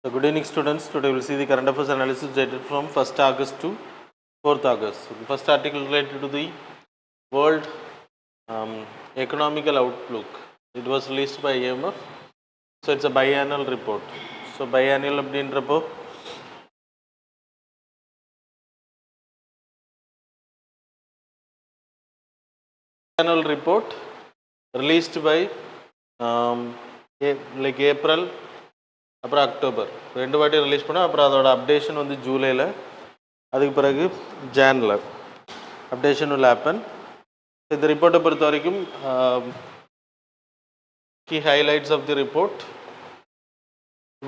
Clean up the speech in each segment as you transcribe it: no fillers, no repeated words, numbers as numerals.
So good evening students, today we will see the current affairs analysis dated from 1st August to 4th August. So the first article related to the world economical outlook. It was released by IMF. So it's a biannual report. So biannual அப்படின்றப்போ biannual report released by like April அப்புறம் October ரெண்டு வாட்டி release பண்ணோம். அப்புறம் அதோட updation வந்து ஜூலையில், அதுக்கு பிறகு ஜானில் அப்டேஷன் will happen. இந்த ரிப்போர்ட்டை பொறுத்த வரைக்கும் key highlights of the report.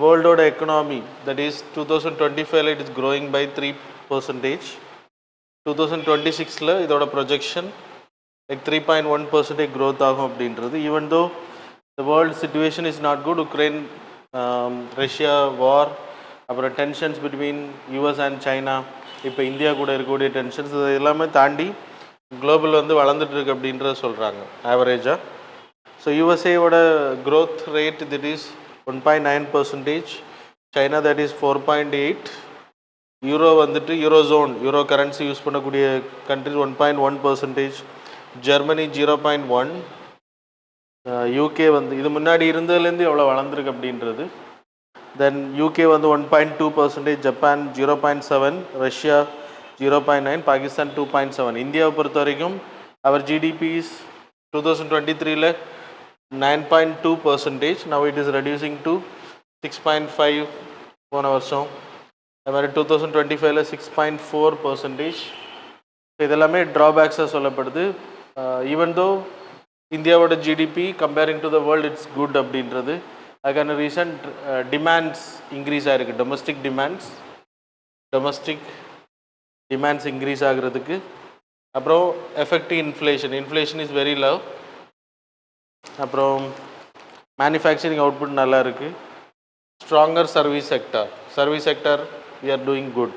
World economy, that is 2025 it is growing by 3%. 2026 இதோட projection like 3.1% growth ஆகும் அப்படின்றது. Even though the world situation is not good, Ukraine Russia war, அப்புறம் tensions between US and China, இப்போ India கூட இருக்கக்கூடிய tensions, இது எல்லாமே தாண்டி குளோபல் வந்து வளர்ந்துட்டு இருக்கு அப்படின்றத சொல்கிறாங்க ஆவரேஜாக. ஸோ யூஎஸ்ஏவோட growth rate that is 1.9%, China that is 4.8%, euro வந்துட்டு யூரோ கரன்சி யூஸ் பண்ணக்கூடிய கண்ட்ரிஸ் 1.1%, ஜெர்மனி 0.1%, யூகே வந்து இது முன்னாடி இருந்ததுலேருந்து எவ்வளோ வளர்ந்துருக்கு அப்படின்றது. தென் யூகே வந்து 1.2%, ஜப்பான் 0.7%, ரஷ்யா 0.9%, பாகிஸ்தான் 2.7%. இந்தியாவை பொறுத்த வரைக்கும் அவர் ஜிடிபிஸ் 2023 9.2%, now it is reducing to 6.5% போன வருஷம். அது மாதிரி 2025 6.4%. இதெல்லாமே ட்ராபேக்ஸாக சொல்லப்படுது. ஈவன் தோ இந்தியாவோட GDP comparing to the world it's good அப்படின்றது. அதுக்கான ரீசன்ட் டிமாண்ட்ஸ் இன்க்ரீஸ் ஆகிருக்கு, டொமஸ்டிக் டிமாண்ட்ஸ் இன்க்ரீஸ் ஆகிறதுக்கு. அப்புறம் effective inflation is very low. அப்புறம் மேனுஃபேக்சரிங் அவுட்புட் நல்லா இருக்குது. Stronger service sector we are doing good.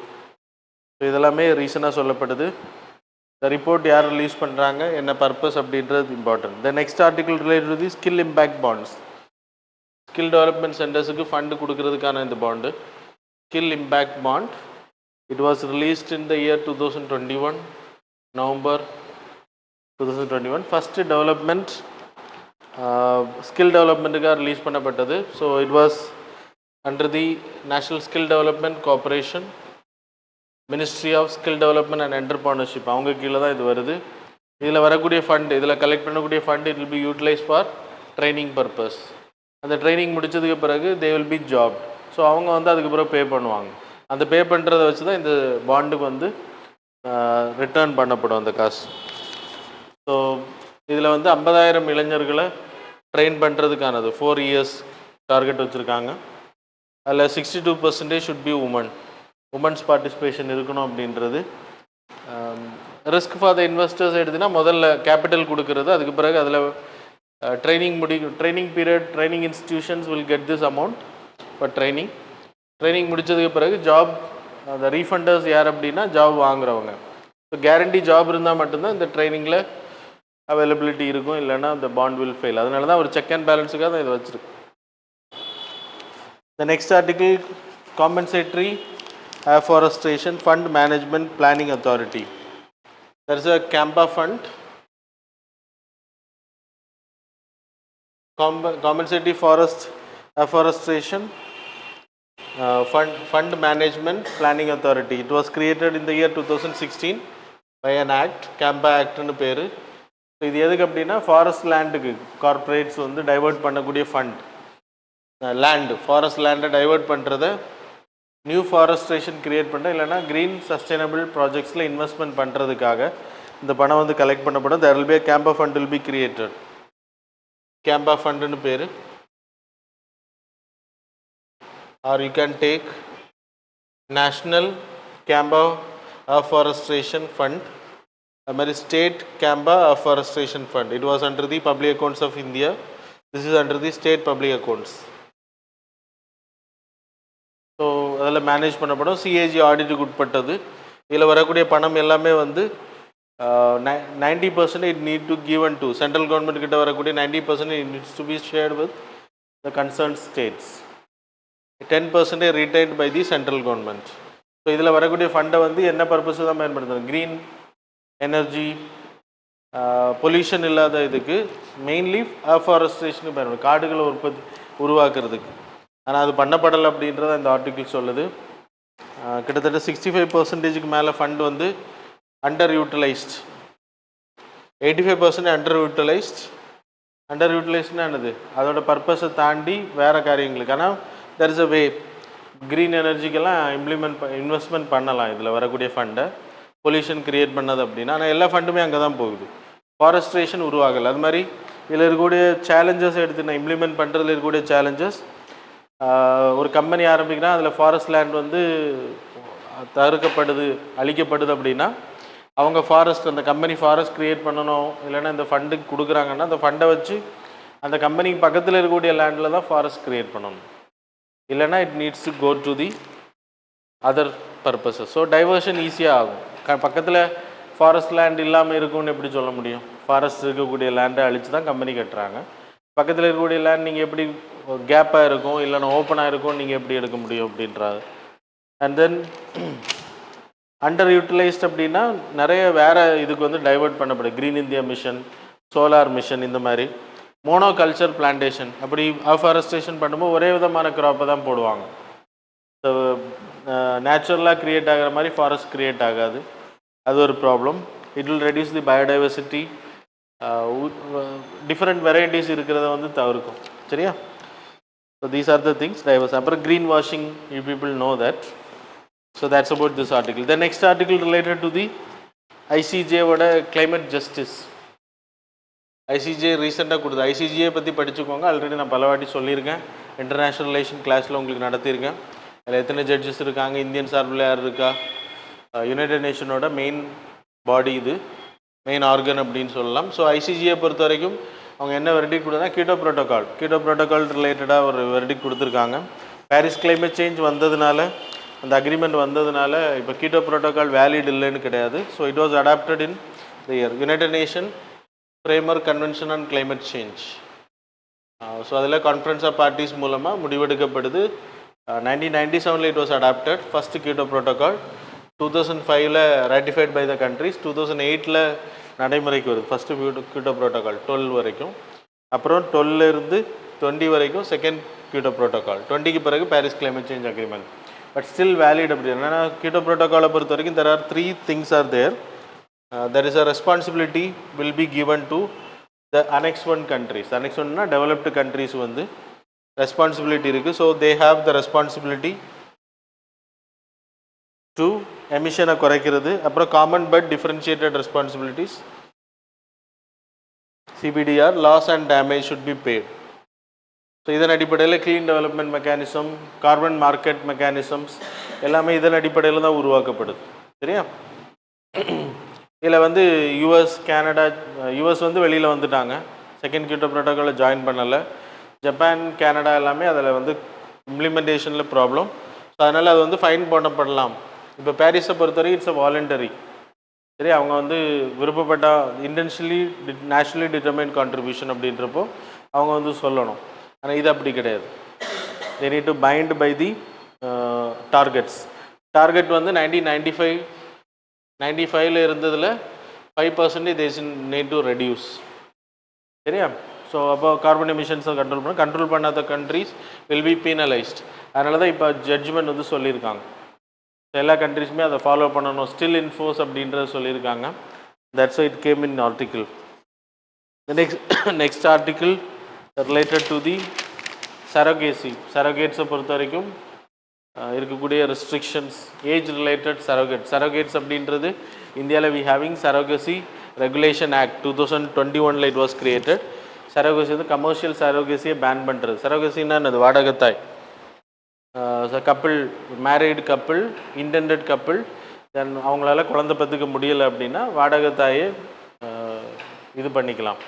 So இதெல்லாமே ரீசனாக சொல்லப்படுது. இந்த ரிப்போர்ட் யார் ரிலீஸ் பண்ணுறாங்க, என்ன பர்பஸ் அப்படின்றது important. The next article related to the skill impact bonds. Skill development சென்டர்ஸுக்கு ஃபண்டு கொடுக்கறதுக்கான இந்த bond skill impact bond. It was released in the year 2021 November 2021. First development skill டெவலப்மெண்ட்டுக்காக ரிலீஸ் பண்ணப்பட்டது. So it was under the national skill development corporation, ministry of skill development and entrepreneurship, அவங்க கீழே தான் இது வருது. இதில் வரக்கூடிய ஃபண்டு, இதில் கலெக்ட் பண்ணக்கூடிய fund it will be utilise for training purpose. அந்த ட்ரைனிங் முடித்ததுக்கு பிறகு they will be job. So அவங்க வந்து அதுக்கு பிறகு பே பண்ணுவாங்க. அந்த பே பண்ணுறதை வச்சு தான் இந்த பாண்டுக்கு வந்து ரிட்டர்ன் பண்ணப்படும் அந்த காசு. ஸோ இதில் வந்து 50,000 இளைஞர்களை ட்ரெயின் பண்ணுறதுக்கானது 4 years டார்கெட் வச்சுருக்காங்க. அதில் 62% ஷுட் பி உமன்ஸ் பார்ட்டிசிபேஷன் இருக்கணும் அப்படின்றது. ரிஸ்க் ஃபார் த இன்வெஸ்டர்ஸ் எடுத்துன்னா முதல்ல கேபிட்டல் கொடுக்கறது, அதுக்கு பிறகு அதில் training period, training institutions will get this amount for training முடித்ததுக்கு பிறகு ஜாப். அந்த ரீஃபண்டர்ஸ் யார் அப்படின்னா ஜாப் வாங்குறவங்க. ஸோ கேரண்டி ஜாப் இருந்தால் மட்டும்தான் இந்த ட்ரைனிங்கில் அவைலபிலிட்டி இருக்கும், இல்லைன்னா அந்த பாண்ட் வில் ஃபெயில். அதனால தான் ஒரு செக் அண்ட் பேலன்ஸுக்காக தான் இதை வச்சுருக்கு. த next article compensatory Afforestation Fund Management Planning Authority. There is a CAMPA fund, Compensatory Forest Afforestation Fund Management Planning Authority. It was created in the year 2016 by an act, CAMPA Act னு பேர். So இது எதுக்கு அப்படின்னா forest லேண்டுக்கு corporates வந்து divert பண்ணக்கூடிய fund. Forest லேண்டை divert பண்ணுறத நியூ ஃபாரஸ்ட்ரேஷன் கிரியேட் பண்ணுற, இல்லைனா க்ரீன் சஸ்டைனபிள் ப்ராஜெக்ட்ஸில் இன்வெஸ்ட்மெண்ட் பண்ணுறதுக்காக இந்த பணம் வந்து கலெக்ட் பண்ணப்படும். There will be CAMPA fund will be created. CAMPA ஃபண்டுன்னு பேர். Or you can take national CAMPA afforestation fund, அது மாதிரி state CAMPA afforestation fund. It was under the public accounts of India. This is under the state public accounts. So அதில் manage பண்ணப்படும். CAG ஆடிட்டுக்கு உட்பட்டது. இதில் வரக்கூடிய பணம் எல்லாமே வந்து 90% it need to given to central government கிட்ட வரக்கூடிய 90% it needs to be shared with the concerned states. 10% retained by the central government. So இதில் வரக்கூடிய ஃபண்டை வந்து என்ன பர்பஸ் தான் பயன்படுத்தணும்? க்ரீன் எனர்ஜி, பொல்யூஷன் இல்லாத இதுக்கு, மெயின்லி அஃபாரஸ்ட்ரேஷனுக்கு பயன்படும், காடுகளை உருவாக்குறதுக்கு. ஆனால் அது பண்ணப்படலை அப்படின்றத இந்த ஆர்டிக்கிள் சொல்லுது. கிட்டத்தட்ட 65%க்கு மேலே ஃபண்ட் வந்து under utilised, 85% under utilised. Under யூட்டிலைஸ்ட்னா என்னது? அதோட பர்பஸை தாண்டி வேறு காரியங்களுக்கு. ஆனால் there is a way, green எனர்ஜிக்கெல்லாம் இன்வெஸ்ட்மெண்ட் பண்ணலாம் இதில் வரக்கூடிய ஃபண்டை, பொல்யூஷன் க்ரியேட் பண்ணது அப்படின்னா. ஆனால் எல்லா ஃபண்டுமே அங்கே தான் போகுது. ஃபாரஸ்ட்ரேஷன் உருவாகலை. அது மாதிரி இதில் இருக்கக்கூடிய சேலஞ்சஸ் எடுத்து நான் இம்ப்ளிமெண்ட் பண்ணுறதுல இருக்கக்கூடிய சேலஞ்சஸ், ஒரு கம்பெனி ஆரம்பிக்கிறா, அதில் ஃபாரஸ்ட் லேண்ட் வந்து தடுக்கப்படுது, அழிக்கப்படுது அப்படின்னா அவங்க ஃபாரஸ்ட், அந்த கம்பெனி ஃபாரஸ்ட் க்ரியேட் பண்ணணும். இல்லைன்னா இந்த ஃபண்டுக்கு கொடுக்குறாங்கன்னா அந்த ஃபண்டை வச்சு அந்த கம்பெனிக்கு பக்கத்தில் இருக்கக்கூடிய லேண்டில் தான் ஃபாரஸ்ட் க்ரியேட் பண்ணணும். இல்லைனா it needs to go to the other purposes. So diversion ஈஸியாக ஆகும். பக்கத்தில் ஃபாரஸ்ட் லேண்ட் இல்லாமல் இருக்கும்னு எப்படி சொல்ல முடியும்? ஃபாரஸ்ட் இருக்கக்கூடிய லேண்டை அழித்து தான் கம்பெனி கட்டுறாங்க. பக்கத்தில் இருக்கக்கூடிய லேண்ட் நீங்கள் எப்படி கேப்பாக இருக்கும், இல்லைன்னா ஓப்பனாக இருக்கும், நீங்கள் எப்படி எடுக்க முடியும் அப்படின்றாது. அண்ட் தென் அண்டர் யூட்டிலைஸ்ட் அப்படின்னா நிறைய வேறு இதுக்கு வந்து டைவெர்ட் பண்ணப்படுது. Green India mission, solar mission, இந்த மாதிரி மோனோகல்ச்சர் பிளான்டேஷன். அப்படி அஃபாரஸ்ட்ரேஷன் பண்ணும்போது ஒரே விதமான க்ராப்பை தான் போடுவாங்க. ஸோ நேச்சுரலாக க்ரியேட் ஆகிற மாதிரி ஃபாரஸ்ட் க்ரியேட் ஆகாது. அது ஒரு problem. It will reduce the biodiversity. Different varieties இருக்கிறத வந்து தவிர்க்கும். சரியா? So these are the things diverse. அப்புறம் green washing, you people know that. So that's about this article. The next article related to the ஐசிஜேவோட climate justice. ICJ ரீசெண்டாக கொடுத்து, ஐசிஜியை பற்றி படிச்சுக்கோங்க. ஆல்ரெடி நான் பல வாட்டி சொல்லியிருக்கேன். இன்டர்நேஷ்னல் ரிலேஷன் கிளாஸில் உங்களுக்கு நடத்தியிருக்கேன். அதில் எத்தனை ஜட்ஜஸ் இருக்காங்க, இந்தியன் சார்பில் யார் இருக்கா, யுனைடெட் நேஷனோட மெயின் பாடி, இது மெயின் ஆர்கன் அப்படின்னு சொல்லலாம். ஸோ ஐசிஜியை பொறுத்த வரைக்கும் அவங்க என்ன வெர்டிக்ட் கொடுத்தா, கீட்டோ ப்ரோட்டோகால் ரிலேட்டடாக ஒரு வெர்டிக்ட் கொடுத்துருக்காங்க. பாரிஸ் கிளைமேட் சேஞ்ச் வந்ததுனால, அந்த அக்ரிமெண்ட் வந்ததுனால இப்போ கீட்டோ ப்ரோட்டோகால் வேலிட் இல்லைன்னு கிடையாது. So it was adopted in the year United Nation framework convention on climate change. So அதில் கான்ஃபரன்ஸ் ஆஃப் பார்ட்டிஸ் மூலமாக முடிவெடுக்கப்படுது. 1997 it was adopted first Kyoto protocol. 2005 ratified by the countries. 2008 நடைமுறைக்கு வருது first Kyoto protocol 12 வரைக்கும். அப்புறம் 12 20 வரைக்கும் second keto protocol. 20க்கு பிறகு Paris climate change agreement. But still valid அப்படி. ஏன்னா கீட்டோ ப்ரோட்டோகாலை பொறுத்த வரைக்கும் there are 3 things are there. There is a responsibility will be given to the Annex 1 countries. Annex 1 na developed countries வந்து responsibility இருக்குது. So they have the responsibility to emission குறைக்கிறது. அப்புறம் common but differentiated responsibilities, CBDR, loss and damage should be paid. So இதன் அடிப்படையில் clean development mechanism, carbon market mechanisms எல்லாமே இதன் அடிப்படையில் தான் உருவாக்கப்படுது. சரியா? இதில் வந்து யூஎஸ், கனடா, யூஎஸ் வந்து வெளியில் வந்துட்டாங்க, செகண்ட் கீட்டோ ப்ரோட்டோகாலை ஜாயின் பண்ணலை. ஜப்பான், கனடா எல்லாமே அதில் வந்து இம்ப்ளிமெண்டேஷனில் ப்ராப்ளம். ஸோ அதனால் அது வந்து ஃபைன் பண்ணப்படலாம். இப்போ பாரிஸை பொறுத்தவரைக்கும் இட்ஸ் அ வாலண்டரி. சரி, அவங்க வந்து விருப்பப்பட்ட இன்டென்ஷனலி நேஷ்னலி டிட்டர்மைன்ட் கான்ட்ரிபியூஷன் அப்படின்றப்போ அவங்க வந்து சொல்லணும். ஆனால் இது அப்படி கிடையாது. they need to bind by the targets. Target வந்து 1995 இருந்ததில் 5% they need to reduce. சரியா? ஸோ அப்போ கார்பன் எமிஷன்ஸை கண்ட்ரோல் பண்ணாத கண்ட்ரிஸ் வில் பி பீனலைஸ்ட். அதனால தான் இப்போ ஜட்ஜ்மெண்ட் வந்து சொல்லியிருக்காங்க. எல்லா கண்ட்ரிஸுமே அதை ஃபாலோ பண்ணணும், ஸ்டில் இன்ஃபோர்ஸ் அப்படின்றத சொல்லியிருக்காங்க. That's it came in article. Next article related to the surrogacy. சரோகேட்ஸை பொறுத்த வரைக்கும் இருக்கக்கூடிய ரெஸ்ட்ரிக்ஷன்ஸ், ஏஜ் ரிலேட்டட் சரோகேட்ஸ் அப்படின்றது இந்தியாவில் we having surrogacy regulation act 2021 it was created. Surrogacy வந்து கமர்ஷியல் சரோகசியை பேன் பண்ணுறது. சரோகசின்னா என்னது? வாடகத்தாய். Couple, married couple, intended couple, then அவங்களால குழந்தை பெற்றுக்க முடியலை அப்படின்னா வாடகத்தாயை இது பண்ணிக்கலாம்.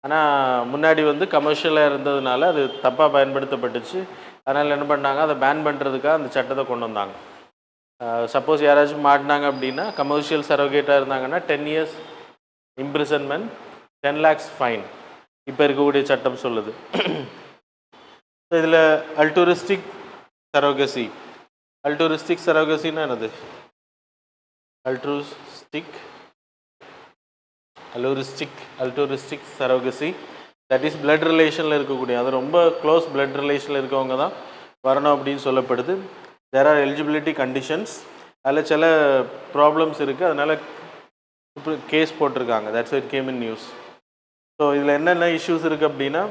ஆனால் முன்னாடி வந்து கமர்ஷியலாக இருந்ததுனால அது தப்பாக பயன்படுத்தப்பட்டுச்சு. அதனால் என்ன பண்ணாங்க, அதை பேன் பண்ணுறதுக்காக அந்த சட்டத்தை கொண்டு வந்தாங்க. சப்போஸ் யாராச்சும் மாட்டினாங்க அப்படின்னா, கமர்ஷியல் சரோகேட்டாக இருந்தாங்கன்னா 10 years இம்ப்ரிசன்மெண்ட், 10 lakhs ஃபைன் இப்போ இருக்கக்கூடிய சட்டம் சொல்லுது. இதில் அல்டூரிஸ்டிக் சரோகசி. அல்ட்ரூரிஸ்டிக் சரோகசின்னா என்னது? அல்ட்ரூரிஸ்டிக் சரோகசி, தட் இஸ் பிளட் ரிலேஷனில் இருக்கக்கூடிய, அது ரொம்ப க்ளோஸ் பிளட் ரிலேஷனில் இருக்கவங்க தான் வரணும் அப்படின்னு சொல்லப்படுது. There are eligibility conditions. அதில் சில ப்ராப்ளம்ஸ் இருக்குது, அதனால் இப்போ கேஸ் போட்டிருக்காங்க. That's it came in news. So இதில் என்னென்ன இஷ்யூஸ் இருக்குது அப்படின்னா,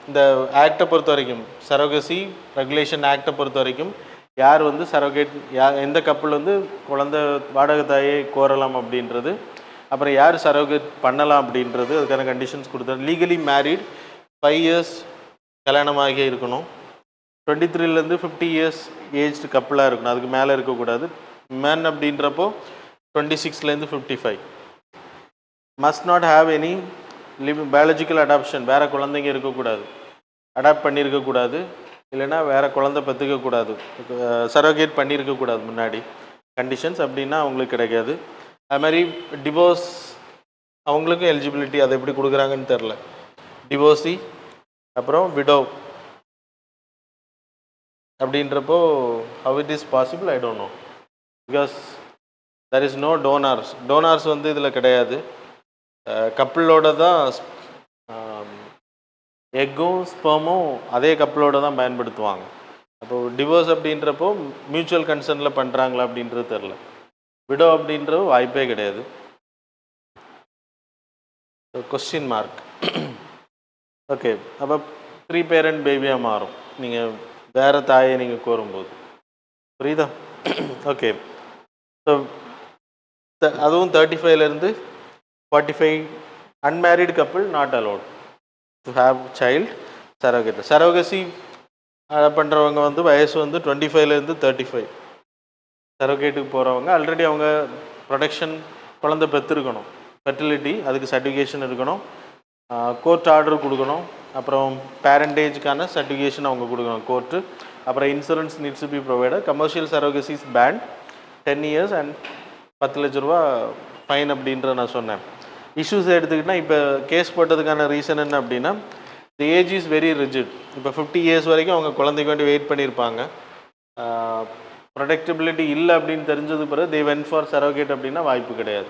இந்த ஆக்டை பொறுத்த வரைக்கும், சரோகசி ரெகுலேஷன் ஆக்டை பொறுத்த வரைக்கும், யார் வந்து சரோகேட், எந்த கப்பல் வந்து குழந்தை வாடகை தாயை கோரலாம் அப்படின்றது, அப்புறம் யார் சரோகேட் பண்ணலாம் அப்படின்றது, அதுக்கான கண்டிஷன்ஸ் கொடுத்தாரு. லீகலி மேரிட் 5 இயர்ஸ் கல்யாணமாகியே இருக்கணும். 23லேருந்து 50 இயர்ஸ் ஏஜ்டு கப்பலாக இருக்கணும், அதுக்கு மேலே இருக்கக்கூடாது. மேன் அப்படின்றப்போ 26லேருந்து 55. Must not have any biological adoption, வேறு குழந்தைங்க இருக்கக்கூடாது, அடாப்ட் பண்ணியிருக்கக்கூடாது, இல்லைன்னா வேறு குழந்தை பெற்றுக்கக்கூடாது, சரோகேட் பண்ணியிருக்கக்கூடாது முன்னாடி கண்டிஷன்ஸ். அப்படின்னா அவங்களுக்கு கிடைக்காது. அது மாதிரி டிவோர்ஸ் அவங்களுக்கும் எலிஜிபிலிட்டி, அதை எப்படி கொடுக்குறாங்கன்னு தெரில. டிவோர்ஸி, அப்புறம் விடோ அப்படின்றப்போ how it is possible I don't know, because there is no donors. Donors வந்து இதில் கிடையாது. கப்பிளோட தான் எக்கும் ஸ்பெர்மும் அதே கப்பலோடு தான் பயன்படுத்துவாங்க. அப்போது டிவோர்ஸ் அப்படின்றப்போ மியூச்சுவல் கன்சர்னில் பண்ணுறாங்களா அப்படின்றது தெரில. விடோ அப்படின்ற வாய்ப்பே கிடையாது. Question mark. ஓகே, அப்போ 3 பேரண்ட் பேபியாக மாறும் நீங்கள் வேறு தாயை நீங்கள் கோரும்போது. புரியுதா? ஓகே. ஸோ அதுவும் 35லேருந்து 45 unmarried couple not allowed to have child surrogate. Surrogacy பண்ணுறவங்க வந்து வயசு வந்து 25லேருந்து 35. சரோகேட்டுக்கு போகிறவங்க ஆல்ரெடி அவங்க ப்ரொடக்ஷன் குழந்தை பெற்றுருக்கணும், ஃபெர்டிலிட்டி, அதுக்கு சர்டிஃபிகேஷன் இருக்கணும், கோர்ட் ஆர்டர் கொடுக்கணும், அப்புறம் பேரண்டேஜுக்கான சர்டிஃபிகேஷன் அவங்க கொடுக்கணும் கோர்ட்டு, அப்புறம் insurance needs to be provided. Commercial surrogacies ban 10 years and 10 லட்ச ரூபா ஃபைன் அப்படின்ற நான் சொன்னேன். இஷ்யூஸ் எடுத்துக்கிட்டால் இப்போ கேஸ் போட்டதுக்கான ரீசன் என்ன அப்படின்னா, தி ஏஜ் இஸ் வெரி ரிஜிட். இப்போ 50 இயர்ஸ் வரைக்கும் அவங்க குழந்தைக்கு வேண்டி வெயிட் பண்ணியிருப்பாங்க. ப்ரொடக்டபிலிட்டி இல்லை அப்படின்னு தெரிஞ்சது பிறகு தே வென்ட் ஃபார் சரோகேட் அப்படின்னா வாய்ப்பு கிடையாது.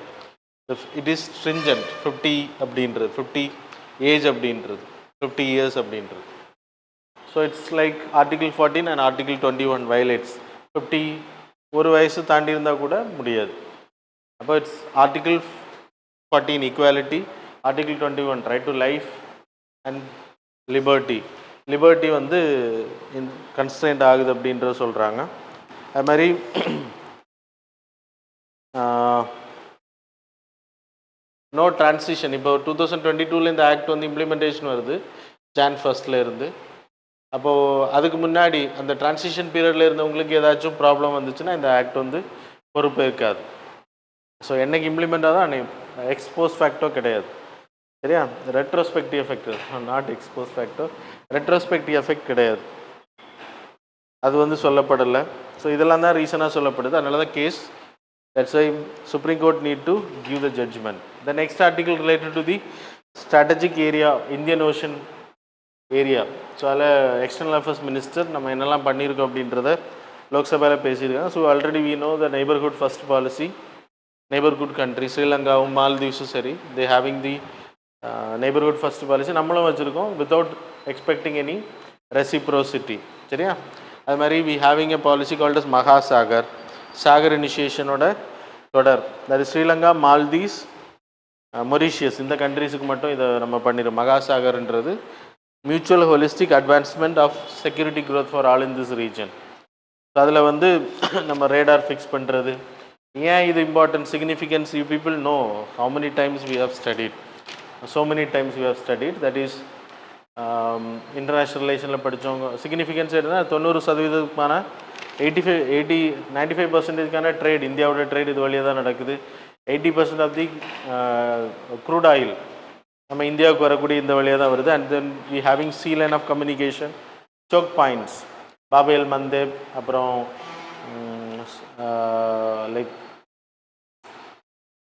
இட் இஸ் ஸ்ட்ரிஞ்சன்ட் 50 அப்படின்றது, 50 ஏஜ் அப்படின்றது, 50 இயர்ஸ் அப்படின்றது. So it's like article 14 and article 21 violates. 50 ஒரு வயசு தாண்டி இருந்தால் கூட முடியாது. அப்போ it's article 14 equality, article 21 right to life and liberty. Liberty வந்து கன்ஸ்ட்ரெயின்ட் ஆகுது அப்படின்றத சொல்கிறாங்க. அது மாதிரி நோ டிரான்சிஷன். இப்போ 2022 இந்த ஆக்ட் வந்து இம்ப்ளிமெண்டேஷன் வருது Jan 1 இருந்து. அப்போது அதுக்கு முன்னாடி அந்த டிரான்சிஷன் பீரியடில் இருந்தவங்களுக்கு ஏதாச்சும் ப்ராப்ளம் வந்துச்சுன்னா இந்த ஆக்ட் வந்து பொறுப்பு இருக்காது. ஸோ என்னைக்கு இம்ப்ளிமெண்ட் ஆகுதோ எக்ஸ்போஸ் ஃபேக்டோ கிடையாது, சரியா? Retrospective effect, not expose ஃபேக்டோ, retrospective effect கிடையாது, அது வந்து சொல்லப்படலை. ஸோ இதெல்லாம் தான் ரீசனாக சொல்லப்படுது. அதனால தான் case, that's why supreme court need to give the judgment. The next article related to the strategic area, Indian ocean area. So அதில் எக்ஸ்டர்னல் அஃபேர்ஸ் மினிஸ்டர் நம்ம என்னெல்லாம் பண்ணியிருக்கோம் அப்படின்றத லோக்சபாவில் பேசியிருக்காங்க. So already we know the neighbourhood first policy. Neighbourhood country ஸ்ரீலங்காவும் மால்தீவ்ஸும் சரி, they having the neighbourhood first policy. நம்மளும் வச்சுருக்கோம் வித்தவுட் எக்ஸ்பெக்டிங் எனி ரெசிப்ரோசிட்டி, சரியா? அது மாதிரி we having a policy called as Mahasagar, Sagar இனிஷியேஷனோட தொடர். அது ஸ்ரீலங்கா, மால்தீவ்ஸ், மொரீஷியஸ், இந்த கண்ட்ரிஸுக்கு மட்டும் இதை நம்ம பண்ணிடுறோம். மகாசாகர்ன்றது mutual holistic advancement of security growth for all in this region. So அதில் வந்து நம்ம ரேடார் ஃபிக்ஸ் பண்ணுறது. ஏன் இது important, significance, you people know how many times we have studied, so many times we have studied. That is international ரிலேஷனில் படித்தவங்க significance எடுத்தால் 90%மான 95% trade, இந்தியாவோட ட்ரேட் இது வழியாக தான் நடக்குது. 80% ஆஃப் தி க்ரூட் ஆயில் நம்ம இந்தியாவுக்கு வரக்கூடிய இந்த வழியாக தான் வருது. And then we having sea line of communication, choke points, Bab el Mandeb, அப்புறம் லைக்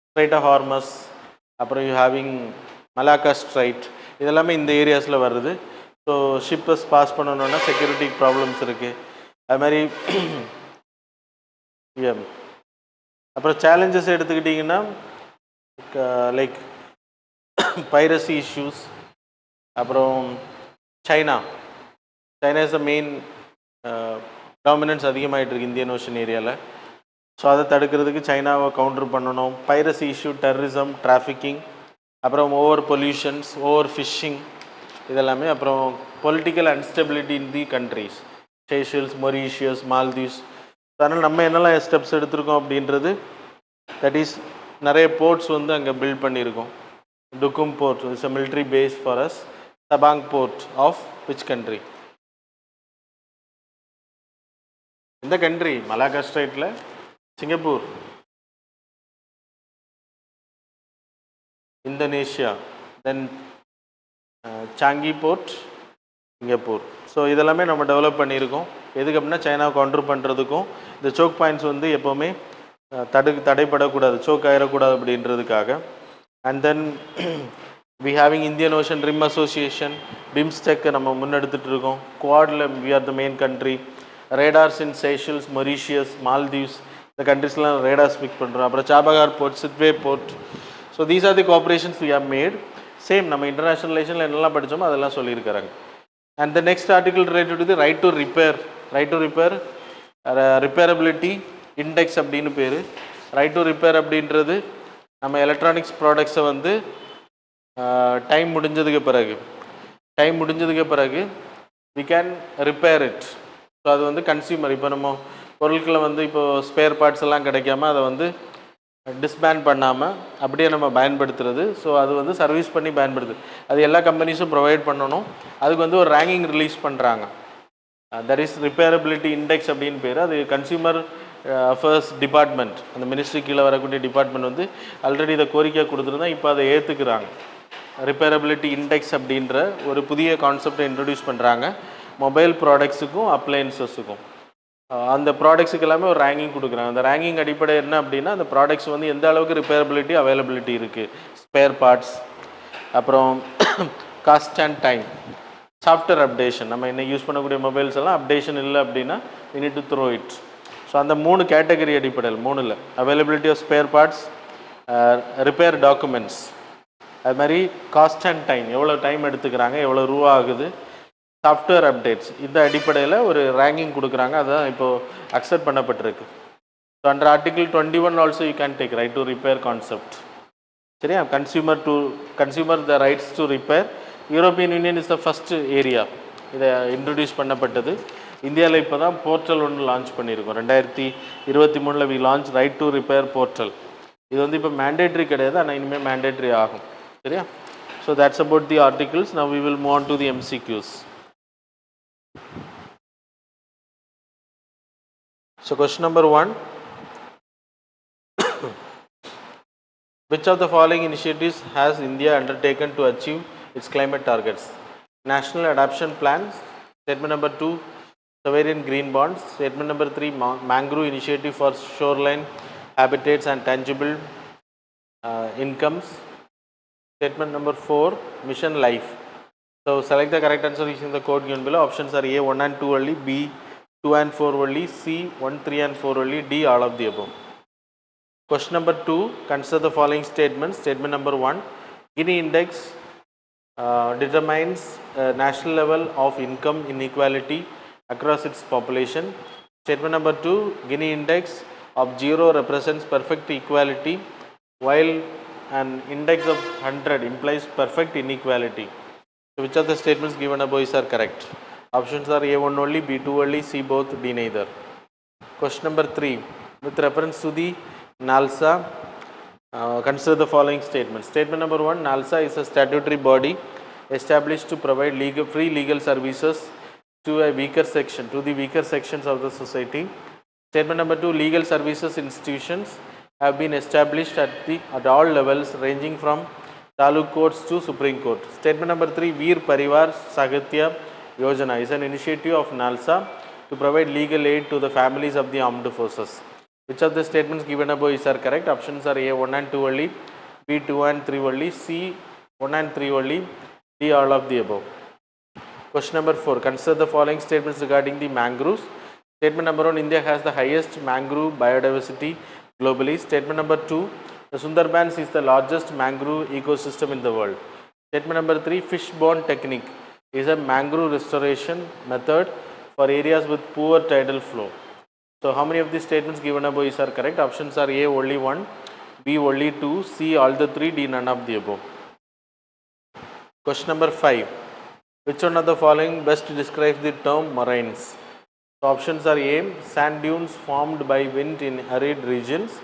ஸ்ட்ரைட் ஆஃப் ஹார்மஸ், அப்புறம் யூ ஹேவிங் மலாக்கா ஸ்ட்ரைட், இதெல்லாமே இந்த ஏரியாஸில் வருது. ஸோ ஷிப்பஸ் பாஸ் பண்ணணுன்னா செக்யூரிட்டி ப்ராப்ளம்ஸ் இருக்குது. அது மாதிரி அப்புறம் சேலஞ்சஸ் எடுத்துக்கிட்டிங்கன்னா லைக் பைரசி இஷ்யூஸ், அப்புறம் China is the main dominance அதிகமாகிட்டு இருக்கு இந்தியன் ஓஷன் ஏரியாவில். ஸோ அதை தடுக்கிறதுக்கு சைனாவை கவுண்டர் பண்ணணும். பைரசி இஷ்யூ, டெரரிசம், டிராஃபிக்கிங், அப்புறம் ஓவர் பொல்யூஷன்ஸ், ஓவர் ஃபிஷ்ஷிங் இதெல்லாமே. அப்புறம் பொலிட்டிக்கல் அன்ஸ்டெபிலிட்டி இன் தி கண்ட்ரிஸ், சேஷல்ஸ், மொரீஷியஸ், மால்தீவ்ஸ். அதனால் நம்ம என்னெல்லாம் ஸ்டெப்ஸ் எடுத்திருக்கோம் அப்படின்றது, தட் இஸ் நிறைய போர்ட்ஸ் வந்து அங்கே பில்ட் பண்ணியிருக்கோம். Duqm port is a military base for us. Sabang port of which country? இந்த கண்ட்ரி மலாக்கா ஸ்ட்ரைட்டில் Singapore, Indonesia, then Changi port, Singapore. So இதெல்லாமே நம்ம டெவலப் பண்ணியிருக்கோம். எதுக்கு அப்படின்னா சைனாவை கவுண்டர் பண்ணுறதுக்கும், இந்த சோக் பாயிண்ட்ஸ் வந்து எப்போவுமே தடைப்படக்கூடாது, சோக் ஆகிடக்கூடாது அப்படின்றதுக்காக. And then we having Indian ocean rim association, பிம்ஸ்டெக்கை நம்ம முன்னெடுத்துகிட்டு இருக்கோம். குவாடில் we are the main country. Radars in Seychelles, Mauritius, Maldives, இந்த கண்ட்ரிஸ்லாம் ரேடார்ஸ் பிக் பண்ணுறோம். அப்புறம் Chabahar port, Sittwe port. So these are the cooperations we have made. Same நம்ம இன்டர்நேஷ்னல் ரிலேஷனில் என்னெல்லாம் படித்தோமோ அதெல்லாம் சொல்லியிருக்கிறாங்க. And the next article related to the right to repair. Repairability index அப்படின்னு பேர். ரைட் டு ரிப்பேர் அப்படின்றது நம்ம எலக்ட்ரானிக்ஸ் ப்ராடக்ட்ஸை வந்து டைம் முடிஞ்சதுக்கு பிறகு we can repair it. So அது வந்து கன்சியூமர், இப்போ நம்ம பொருட்களை வந்து இப்போது ஸ்பேர் பார்ட்ஸ் எல்லாம் கிடைக்காம அதை வந்து டிஸ்பேன் பண்ணாமல் அப்படியே நம்ம பயன்படுத்துறது. ஸோ அது வந்து சர்வீஸ் பண்ணி பயன்படுத்துது. அது எல்லா கம்பெனிஸும் ப்ரொவைட் பண்ணணும். அதுக்கு வந்து ஒரு ரேங்கிங் ரிலீஸ் பண்ணுறாங்க. தட் இஸ் ரிப்பேரபிலிட்டி இண்டெக்ஸ் அப்படின்னு பேர். அது கன்சியூமர் அஃபேர்ஸ் டிபார்ட்மெண்ட், அந்த மினிஸ்ட்ரி கீழே வரக்கூடிய டிபார்ட்மெண்ட் வந்து ஆல்ரெடி இதை கோரிக்கை கொடுத்துருந்தா இப்போ அதை ஏற்றுக்கிறாங்க. ரிப்பேரபிலிட்டி இண்டெக்ஸ் அப்படின்ற ஒரு புதிய கான்செப்டை இன்ட்ரடியூஸ் பண்ணுறாங்க மொபைல் ப்ராடக்ட்ஸுக்கும் அப்ளையன்சஸுக்கும். அந்த ப்ராடக்ட்ஸுக்கு எல்லாமே ஒரு ரேங்கிங் கொடுக்குறாங்க. அந்த ரேங்கிங் அடிப்படை என்ன அப்படின்னா, அந்த ப்ராடக்ட்ஸ் வந்து எந்த அளவுக்கு ரிப்பேரபிலிட்டி, அவைலபிலிட்டி இருக்குது, ஸ்பேர் பார்ட்ஸ், அப்புறம் cost and time, software updation. நம்ம என்ன யூஸ் பண்ணக்கூடிய மொபைல்ஸ் எல்லாம் அப்டேஷன் இல்லை அப்படின்னா we need to throw it. So அந்த 3 கேட்டகரி அடிப்படையில், 3 availability of spare parts, repair documents, அது மாதிரி காஸ்ட் அண்ட் டைம், எவ்வளோ டைம் எடுத்துக்கிறாங்க, எவ்வளோ ரூபா ஆகுது, சாஃப்ட்வேர் அப்டேட்ஸ், இந்த அடிப்படையில் ஒரு ரேங்கிங் கொடுக்குறாங்க. அதுதான் இப்போது அக்செப்ட் பண்ணப்பட்டிருக்கு. So under article 21 also you can take right to repair concept. சரியா? Consumer the rights to repair. European union is the first area இதை இன்ட்ரடியூஸ் பண்ணப்பட்டது. இந்தியாவில் இப்போ தான் போர்ட்டல் ஒன்று லான்ச் பண்ணியிருக்கோம். 2023 we launch right to repair portal. இது வந்து இப்போ மேண்டேட்ரி கிடையாது, ஆனால் இனிமேல் மேண்டேட்ரி ஆகும். சரியா? So that's about the articles. Now we will move on to the MCQs. So question number 1, which of the following initiatives has India undertaken to achieve its climate targets? National Adaptation Plans. Statement number 2, sovereign green bonds. Statement number 3, mangrove initiative for shoreline habitats and tangible incomes. Statement number 4, mission life. So select the correct answer using the code given below. Options are A 1 and 2 only, B 2 and 4 only, C 1, 3 and 4 only, D all of the above. Question number 2, consider the following statements. Statement number 1, Gini index determines national level of income inequality across its population. Statement number 2, Gini index of 0 represents perfect equality, while an index of 100 implies perfect inequality. So which of the statements given above are correct? Options are A1 only, B2 only, C both, D neither. Question number 3, with reference to the NALSA, consider the following statements. Statement number 1, NALSA is a statutory body established to provide free legal services to the weaker sections of the society. Statement number 2, legal services institutions have been established at all levels ranging from Taluk courts to Supreme Court. Statement number 3, Veer Parivar Sagatya Yojana is an initiative of NALSA to provide legal aid to the families of the armed forces. Which of the statements given above are correct? Options are A 1 and 2 only, B 2 and 3 only, C 1 and 3 only, D all of the above. Question number 4. Consider the following statements regarding the mangroves. Statement number 1. India has the highest mangrove biodiversity globally. Statement number 2. The Sundarbans is the largest mangrove ecosystem in the world. Statement number 3. Fishbone technique is a mangrove restoration method for areas with poor tidal flow. So how many of these statements given above are correct? Options are A only 1, B only 2, C all the 3, D none of the above. Question number 5. Which one of the following best describes the term moraines? So options are A. Sand dunes formed by wind in arid regions.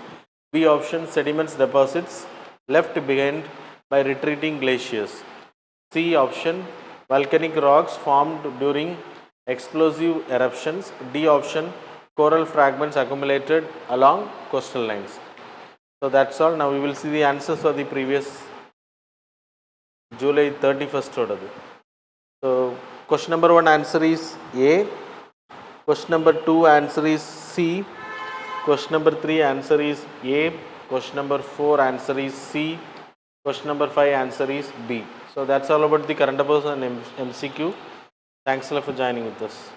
B option sediments deposits left behind by retreating glaciers. C option volcanic rocks formed during explosive eruptions. D option coral fragments accumulated along coastal lines. So that's all. Now we will see the answers for the previous July 31st. So question number 1 answer is A. Question number 2 answer is C. Question number 3 answer is A. Question number 4 answer is C. Question number 5 answer is B. So that's all about the current affairs and MCQ. Thanks a lot for joining with us.